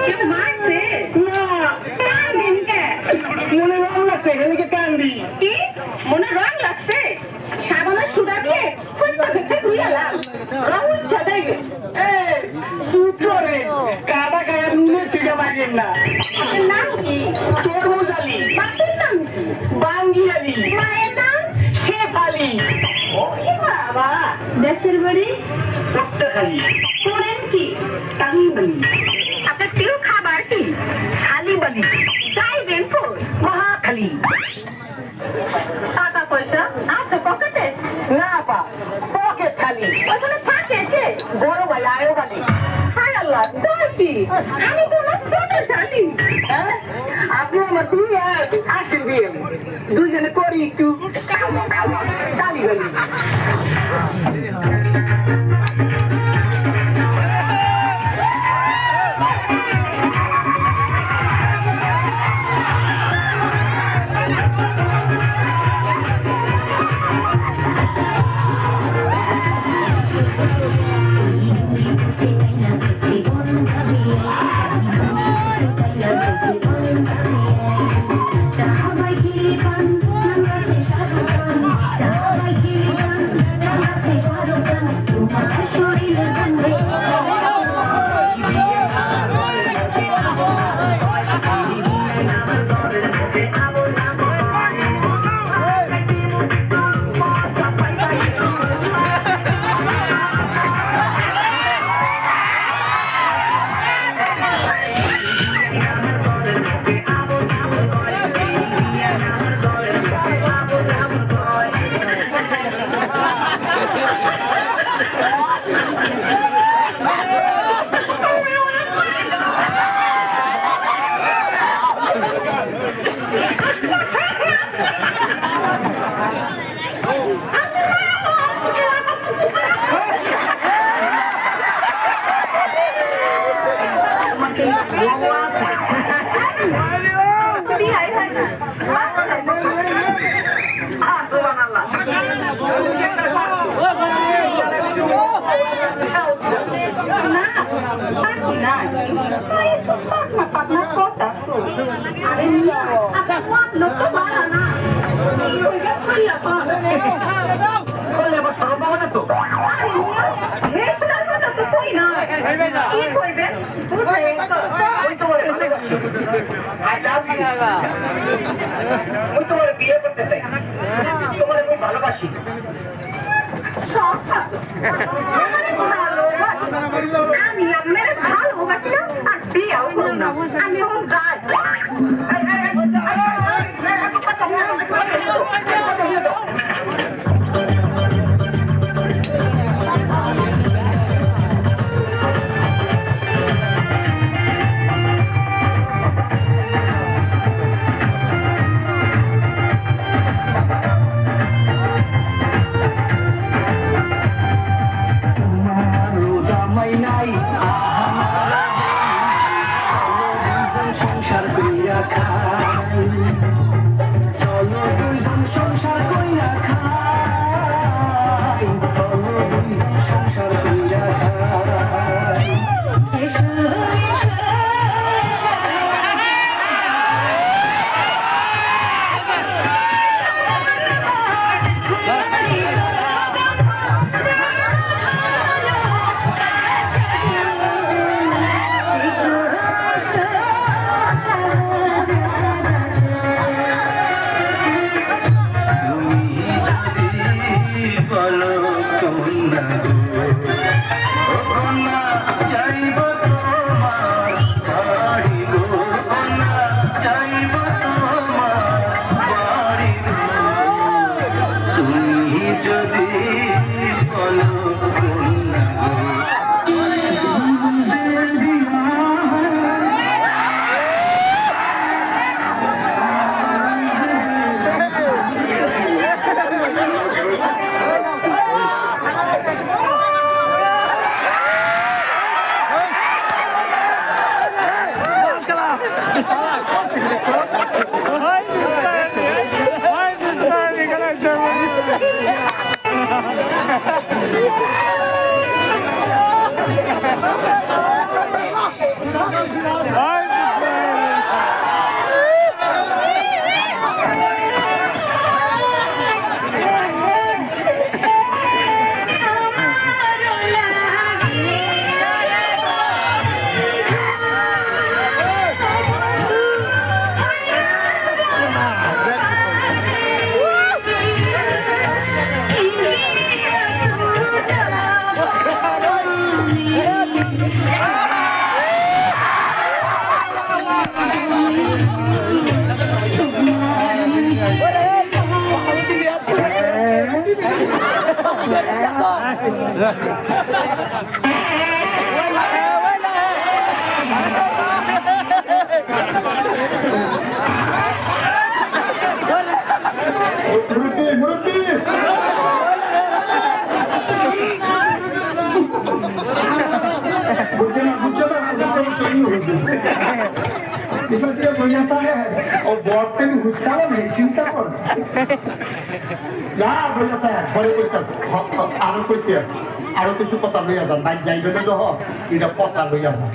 কেউ মারছে না কান্দিন কে মনে রং লাগছে এদিকে কান্দি কি মনে রং লাগছে সাবানের সুদা দিয়ে খুঁজতে খুঁজতে ধুইয়ালাম রং উঠা যাইবে সূত্র রে কাদা গায়ে নুনের সিগা মাগেন না নাম কি তরমুজ আলী বাপের নাম কি বাঙ্গি আলী মায়ের নাম শেফ আলী ওরে বাবা দেশের বাড়ি পট্টাখালী পড়েন কি তালিবালি আপনার প্রিয় খাবার কি সালিবালি যাইবেন কই মহাখালী টাকা পয়সা আছে পকেটে না পা পকেট খালি ওখানে থাকে যে বড় ভাই আয়ো বালি হায় আল্লাহ কি আমি তো না ছোট শালি আপনি আমার বিয়ে আসেন বিয়ে দুজনে করি একটু তালিবালি বিয়ে করতে চাই তোমার আমি ভালোবাসি আমি আপনার ভালোবাসি না আর বিয়েও করব না আমি এখন যাই जाता है और बहुत से भी गुस्सा नहीं चिंता कर ना हो जाता है बड़े कोई आरो कोई केस आरो कुछ पता नहीं आता बाइक जाइए तो हो इधर पता नहीं आता